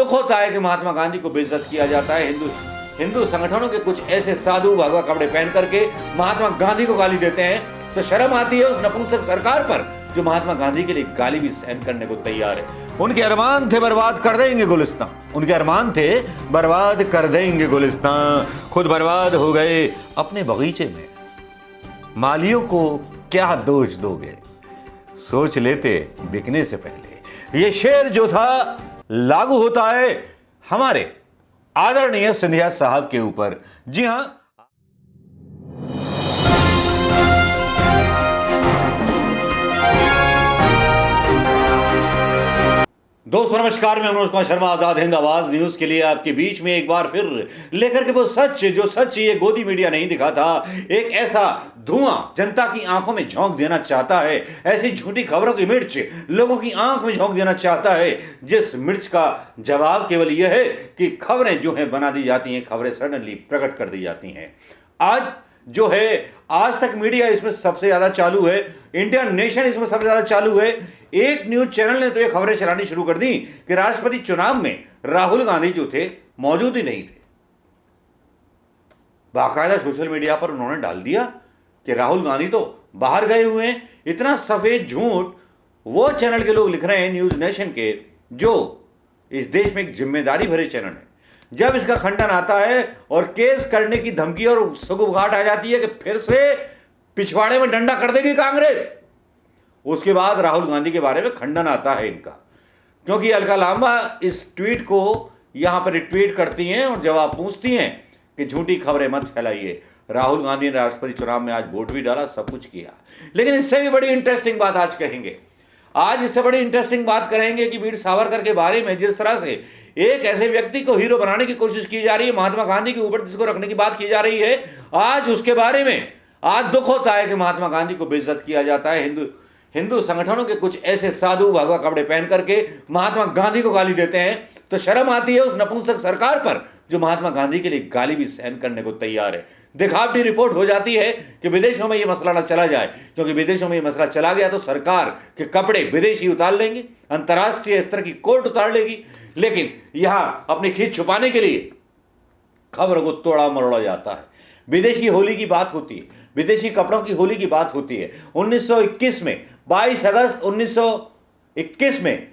दुख होता है कि महात्मा गांधी को बेइज्जत किया जाता है। हिंदू संगठनों के कुछ ऐसे साधु भगवा कपड़े पहन करके महात्मा गांधी को गाली देते हैं तो शर्म आती है उस नपुंसक सरकार पर जो महात्मा गांधी के लिए गाली भी सहन करने को तैयार है। उनके अरमान थे बर्बाद कर देंगे गुलिस्तान, उनके अरमान थे बर्बाद कर देंगे गुलिस्तान, खुद बर्बाद हो गए अपने बगीचे में। मालियों को क्या दोष दोगे, सोच लेते बिकने से पहले। ये शेर जो था लागू होता है हमारे आदरणीय सिंधिया साहब के ऊपर। जी हां, दोस्तों नमस्कार, मैं मनोज कुमार शर्मा आजाद हिंद आवाज न्यूज के लिए आपके बीच में एक बार फिर लेकर के वो सच जो सच ये गोदी मीडिया नहीं दिखाता। एक ऐसा धुआं जनता की आंखों में झोंक देना चाहता है, ऐसी झूठी खबरों की मिर्च लोगों की आंख में झोंक देना चाहता है, जिस मिर्च का जवाब केवल यह है कि खबरें जो है बना दी जाती हैं, खबरें सडनली प्रकट कर दी जाती हैं। आज जो है आज तक मीडिया इसमें सबसे ज्यादा चालू है, इंडिया नेशन इसमें सबसे ज्यादा चालू है। एक न्यूज चैनल ने तो ये खबरें चलानी शुरू कर दी कि राष्ट्रपति चुनाव में राहुल गांधी जो थे मौजूद ही नहीं थे। बाकायदा सोशल मीडिया पर उन्होंने डाल दिया कि राहुल गांधी तो बाहर गए हुए हैं। इतना सफेद झूठ वो चैनल के लोग लिख रहे हैं, न्यूज नेशन के, जो इस देश में एक जिम्मेदारी भरे चैनल है। जब इसका खंडन आता है और केस करने की धमकी और सुगबुगाहट आ जाती है कि फिर से पिछवाड़े में डंडा कर देगी कांग्रेस, उसके बाद राहुल गांधी के बारे में खंडन आता है इनका। क्योंकि अलका लांबा इस ट्वीट को यहां पर रिट्वीट करती हैं और जवाब पूछती हैं कि झूठी खबरें मत फैलाइए। राहुल गांधी ने राष्ट्रपति चुनाव में आज वोट भी डाला, सब कुछ किया, लेकिन इससे भी बड़ी इंटरेस्टिंग बात आज कहेंगे। आज इससे बड़ी इंटरेस्टिंग बात करेंगे कि वीर सावरकर के बारे में जिस तरह से एक ऐसे व्यक्ति को हीरो बनाने की कोशिश की जा रही है, महात्मा गांधी के ऊपर जिसको रखने की बात की जा रही है, आज उसके बारे में आज दुख होता है कि महात्मा गांधी को बेइज्जत किया जाता है। हिंदू संगठनों के कुछ ऐसे साधु भगवा कपड़े पहन करके महात्मा गांधी को गाली देते हैं तो शर्म आती है उस नपुंसक सरकार पर जो महात्मा गांधी के लिए गाली भी सहन करने को तैयार है। दिखावटी रिपोर्ट हो जाती है कि विदेशों में यह मसला ना चला जाए, क्योंकि विदेशों में यह मसला चला गया तो सरकार के कपड़े विदेशी उतार लेंगे, अंतर्राष्ट्रीय स्तर की कोर्ट उतार लेगी। लेकिन यहां अपनी खींच छुपाने के लिए खबरों को तोड़ा मरोड़ा जाता है। विदेशी होली की बात होती है, विदेशी कपड़ों की होली की बात होती है। 1921 में 22 अगस्त 1921 में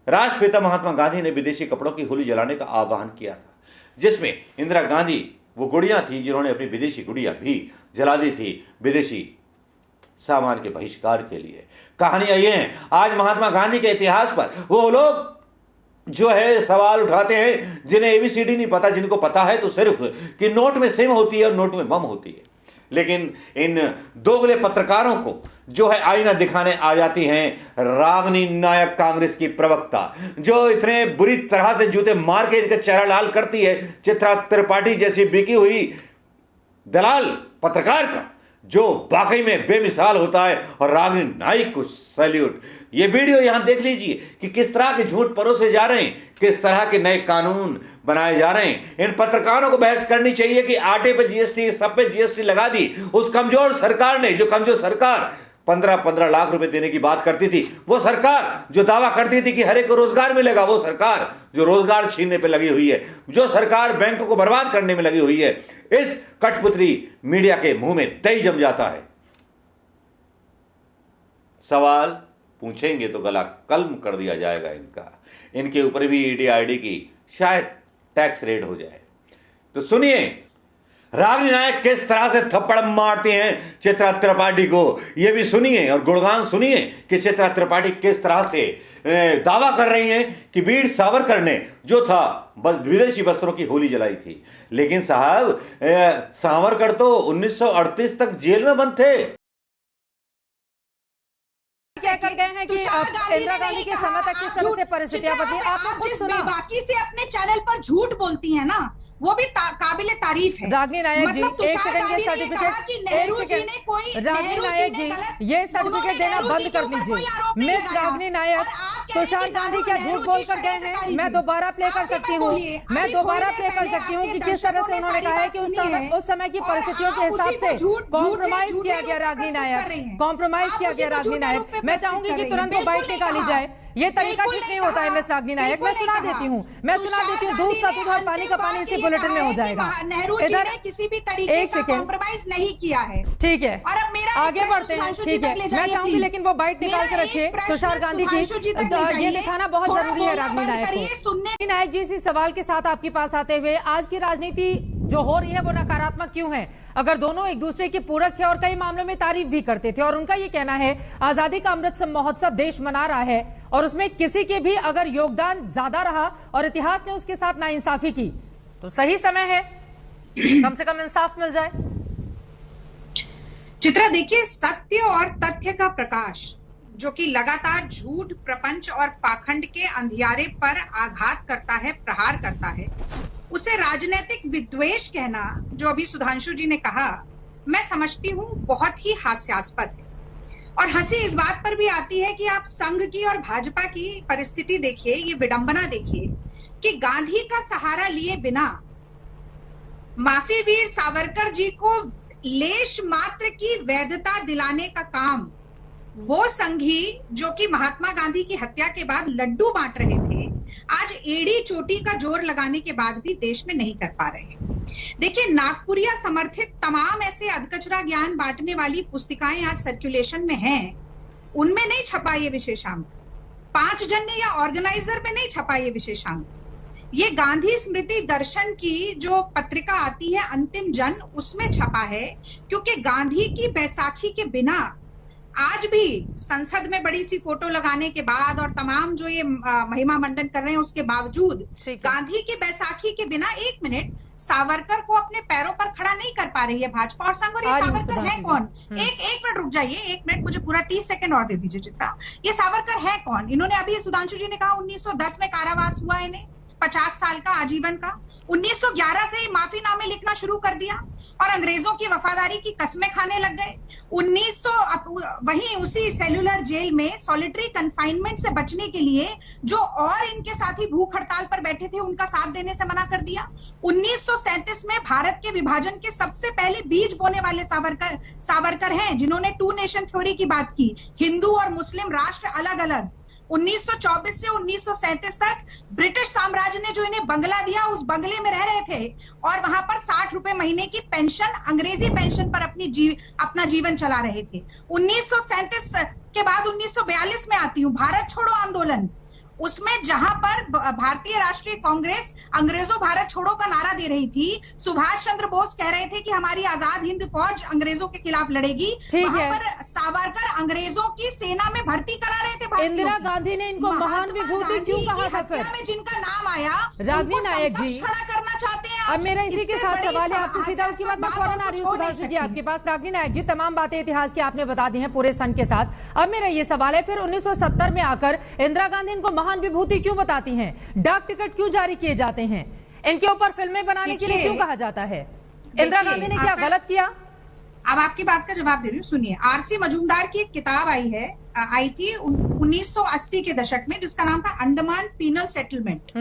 राष्ट्रपिता महात्मा गांधी ने विदेशी कपड़ों की होली जलाने का आह्वान किया था, जिसमें इंदिरा गांधी वो गुड़िया थी जिन्होंने अपनी विदेशी गुड़िया भी जला दी थी विदेशी सामान के बहिष्कार के लिए। कहानियां ये हैं। आज महात्मा गांधी के इतिहास पर वो लोग जो है सवाल उठाते हैं जिन्हें एबीसीडी नहीं पता, जिनको पता है तो सिर्फ कि नोट में सिम होती है और नोट में बम होती है। लेकिन इन दोगले पत्रकारों को जो है आईना दिखाने आ जाती हैं रागिनी नायक, कांग्रेस की प्रवक्ता, जो इतने बुरी तरह से जूते मार के इनका चेहरा लाल करती है चित्रा त्रिपाठी जैसी बिकी हुई दलाल पत्रकार का, जो वाकई में बेमिसाल होता है। और रागिनी नायक को सैल्यूट। ये वीडियो यहां देख लीजिए कि किस तरह के झूठ परोसे जा रहे हैं, किस तरह के नए कानून बनाए जा रहे हैं। इन पत्रकारों को बहस करनी चाहिए कि आटे पे जीएसटी, सब पे जीएसटी लगा दी उस कमजोर सरकार ने, जो कमजोर सरकार 15-15 लाख रुपए देने की बात करती थी, वो सरकार जो दावा करती थी कि हर एक को रोजगार मिलेगा, वो सरकार जो रोजगार छीनने पे लगी हुई है, जो सरकार बैंकों को बर्बाद करने में लगी हुई है। इस कठपुतली मीडिया के मुंह में दही जम जाता है। सवाल पूछेंगे तो गला कलम कर दिया जाएगा इनका। इनके ऊपर भी ईडी आईडी की शायद टैक्स रेड हो जाए। तो सुनिए रागिनी नायक किस तरह से थप्पड़ मारती हैं चित्रा त्रिपाठी को, यह भी सुनिए और गुणगान सुनिए कि चित्रा त्रिपाठी किस तरह से दावा कर रही हैं कि वीर सावरकर ने जो था बस विदेशी वस्त्रों की होली जलाई थी। लेकिन साहब सावरकर तो 1938 तक जेल में बंद थे। क्या कर गए हैं कि इंदिरा गांधी के समय तक किस तरह से परिस्थितियां बदली, आपने खुद सुना। बाकी से अपने चैनल पर झूठ बोलती है ना, वो भी काबिले तारीफ है। रागिनी नायक जी, मतलब एक सेकंड ये सर्टिफिकेट, रागिनी नायक जी ये सर्टिफिकेट देना बंद कर लीजिए। मिस रागिनी नायक तुषार गांधी क्या झूठ बोलकर गए हैं? मैं दोबारा प्ले कर सकती हूँ, मैं दोबारा प्ले कर सकती हूँ कि किस तरह से उन्होंने कहा है कि उस समय की परिस्थितियों के हिसाब से कॉम्प्रोमाइज किया गया रागिनी नायक, कॉम्प्रोमाइज किया गया रागिनी नायक। मैं चाहूंगी कि तुरंत वो बाइट निकाली जाए। ये तरीका ठीक नहीं होता है मिस रागिनी नायक। मैं सुना देती हूँ दूध का दूध और पानी का पानी इसी बुलेटिन में हो जाएगा। नेहरू जी ने किसी भी तरीके का कॉम्प्रोमाइज नहीं किया है। ठीक है, और अब मेरा आगे बढ़ते हैं। ठीक है, मैं चाहूंगी लेकिन वो बाइट निकाल कर रखिए तुषार गांधी की, ये दिखाना बहुत जरूरी है रागिनी नायक को। रागिनी नायक जी, इसी सवाल के साथ आपके पास आते हुए, आज की राजनीति जो हो रही है वो नकारात्मक क्यों है? अगर दोनों एक दूसरे के पूरक थे और कई मामलों में तारीफ भी करते थे, और उनका ये कहना है आजादी का अमृत महोत्सव देश मना रहा है और उसमें किसी के भी अगर योगदान ज्यादा रहा और इतिहास ने उसके साथ नाइंसाफी की तो सही समय है कम से कम इंसाफ मिल जाए। चित्रा, देखिए, सत्य और तथ्य का प्रकाश जो कि लगातार झूठ, प्रपंच और पाखंड के अंधियारे पर आघात करता है, प्रहार करता है, उसे राजनीतिक विद्वेष कहना, जो अभी सुधांशु जी ने कहा, मैं समझती हूँ बहुत ही हास्यास्पद है। और हंसी इस बात पर भी आती है कि आप संघ की और भाजपा की परिस्थिति देखिए, ये विडंबना देखिए कि गांधी का सहारा लिए बिना माफी वीर सावरकर जी को लेश मात्र की वैधता दिलाने का काम वो संघी जो कि महात्मा गांधी की हत्या के बाद लड्डू बांट रहे थे, आज एड़ी चोटी का जोर लगाने के बाद भी देश में नहीं कर पा रहे। देखिए, नागपुरिया समर्थित तमाम ऐसे अधकचरा ज्ञान बांटने वाली पुस्तिकाएं आज सर्कुलेशन में हैं, उनमें नहीं छपा ये विशेषांक। 5 जन्य या ऑर्गेनाइजर में नहीं छपा ये विशेषांक। ये गांधी स्मृति दर्शन की जो पत्रिका आती है अंतिम जन, उसमें छपा है, क्योंकि गांधी की बैसाखी के बिना आज भी संसद में बड़ी सी फोटो लगाने के बाद और तमाम जो ये महिमा मंडन कर रहे हैं उसके बावजूद गांधी की बैसाखी के बिना 1 मिनट सावरकर को अपने पैरों पर खड़ा नहीं कर पा रही है भाजपा और संघ। और ये सावरकर है कौन? एक मिनट रुक जाइए, 1 मिनट, मुझे पूरा 30 सेकंड और दे दीजिए चित्रा। ये सावरकर है कौन? इन्होंने अभी सुधांशु जी ने कहा 1910 में कारावास हुआ इन्हें, 50 साल का आजीवन का। 1911 से ही माफीनामे लिखना शुरू कर दिया और अंग्रेजों की वफादारी की कस्में खाने लग गए। 1900 वहीं उसी सेलुलर जेल में सॉलिटरी कन्फाइनमेंट से बचने के लिए जो और इनके साथी भूख हड़ताल पर बैठे थे उनका साथ देने से मना कर दिया। 1937 में भारत के विभाजन के सबसे पहले बीज बोने वाले सावरकर हैं, जिन्होंने 2 नेशन थ्योरी की बात की, हिंदू और मुस्लिम राष्ट्र अलग अलग। 1924 से 1937 तक ब्रिटिश साम्राज्य ने जो इन्हें बंगला दिया, उस बंगले में रह रहे थे और वहां पर 60 रुपए महीने की पेंशन, अंग्रेजी पेंशन पर अपना जीवन चला रहे थे। 1937 के बाद 1942 में आती हूँ, भारत छोड़ो आंदोलन, उसमें जहां पर भारतीय राष्ट्रीय कांग्रेस अंग्रेजों भारत छोड़ो का नारा दे रही थी, सुभाष चंद्र बोस कह रहे थे कि हमारी आजाद हिंद फौज अंग्रेजों के खिलाफ लड़ेगी, वहां पर सावरकर अंग्रेजों की सेना में भर्ती करा रहे थे। इंदिरा गांधी ने इनको महान विभूति क्यों कहा था? फिर में जिनका नाम आया, रागिनी नायक जी खड़ा करना चाहते हैं। अब मेरा इसी के साथ सवाल है आपसे सीधा, उसके बाद मैं फौरन आ रही हूँ सुधांशु जी आपके पास। रागिनी नायक जी, तमाम बातें इतिहास की आपने बता दी हैं पूरे सन के साथ। अब मेरा ये सवाल है, फिर 1970 में आकर इंदिरा गांधी इनको महान विभूति क्यों बताती हैं? डाक टिकट क्यों जारी किए जाते हैं? इनके ऊपर फिल्में बनाने के लिए क्यों कहा जाता है? इंदिरा गांधी ने क्या गलत किया? अब आपकी बात का जवाब दे रही हूँ, सुनिए। आरसी मजूमदार की एक किताब आई थी 1980 के दशक में, जिसका नाम था अंडमान पीनल सेटलमेंट।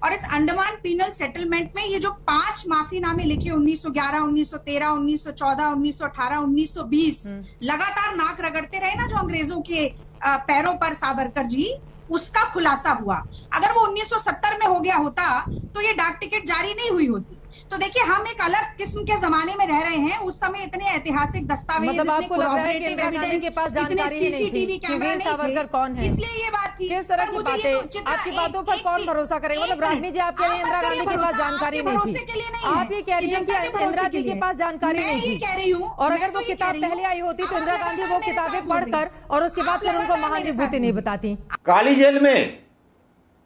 और इस अंडमान पीनल सेटलमेंट में ये जो 5 माफीनामे लिखे 1911, 1913, 1914, 1918, 1920 लगातार नाक रगड़ते रहे ना जो अंग्रेजों के पैरों पर सावरकर जी, उसका खुलासा हुआ। अगर वो 1970 में हो गया होता तो ये डाक टिकट जारी नहीं हुई होती। तो देखिए, हम एक अलग किस्म के जमाने में रह रहे हैं। उस समय इतने ऐतिहासिक दस्तावेज, मतलब आपको लग रहा है कि इंदिरा गांधी के पास जानकारी ही नहीं थी कि वीर सावरकर कौन है, इसलिए ये बात थी। किस तरह की बातें, आपकी बातों पर कौन भरोसा करेगा? मतलब रागिनी जी, आप कह रही हैं इंदिरा गांधी के पास जानकारी नहीं थी, आप ये कह रही हैं कि इंदिरा जी के पास जानकारी नहीं थी, और अगर वो किताब पहले आई होती तो इंदिरा गांधी वो किताबें पढ़कर और उसके बाद फिर उनको महान विभूति नहीं बताती। काली जेल में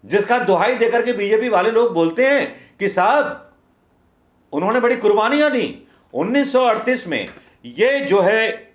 जिसका दुहाई देकर के बीजेपी वाले लोग बोलते हैं कि साहब उन्होंने बड़ी कुर्बानियां दी। 1938 में ये जो है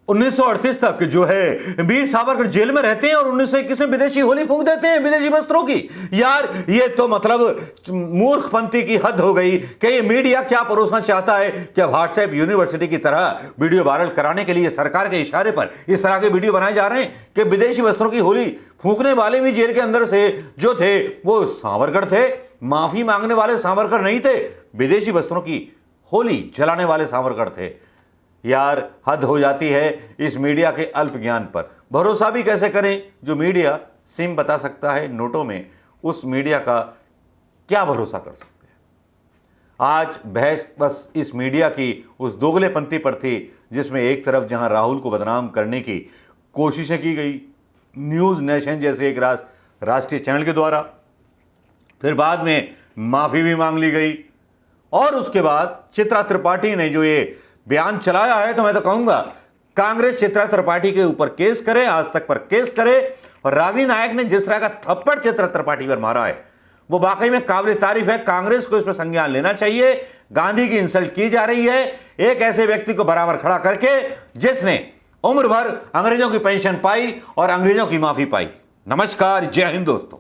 1938 तक जो है वीर सावरकर जेल में रहते हैं और 1921 में विदेशी होली फूंक देते हैं विदेशी वस्त्रों की। यार ये तो मतलब मूर्खपंथी की हद हो गई कि ये मीडिया क्या परोसना चाहता है। क्या व्हाट्सएप यूनिवर्सिटी की तरह वीडियो वायरल कराने के लिए सरकार के इशारे पर इस तरह के वीडियो बनाए जा रहे हैं कि विदेशी वस्त्रों की होली फूंकने वाले भी जेल के अंदर से जो थे वो सावरकर थे, माफी मांगने वाले सावरकर नहीं थे, विदेशी वस्त्रों की होली जलाने वाले सावरकर थे। यार हद हो जाती है इस मीडिया के अल्प ज्ञान पर। भरोसा भी कैसे करें जो मीडिया सिम बता सकता है नोटों में, उस मीडिया का क्या भरोसा कर सकते हैं। आज बहस बस इस मीडिया की उस दोगलेपंथी पर थी जिसमें एक तरफ जहां राहुल को बदनाम करने की कोशिशें की गई न्यूज़ नेशन जैसे एक राष्ट्रीय चैनल के द्वारा, फिर बाद में माफ़ी भी मांग ली गई, और उसके बाद चित्रा त्रिपाठी ने जो ये बयान चलाया है, तो मैं तो कहूंगा कांग्रेस चित्रा त्रिपाठी के ऊपर केस करे, आज तक पर केस करे। और रागिनी नायक ने जिस तरह का थप्पड़ चित्रा त्रिपाठी पर मारा है वो वाकई में काबिल तारीफ है। कांग्रेस को इसमें संज्ञान लेना चाहिए। गांधी की इंसल्ट की जा रही है एक ऐसे व्यक्ति को बराबर खड़ा करके जिसने उम्र भर अंग्रेजों की पेंशन पाई और अंग्रेजों की माफी पाई। नमस्कार, जय हिंद दोस्तों।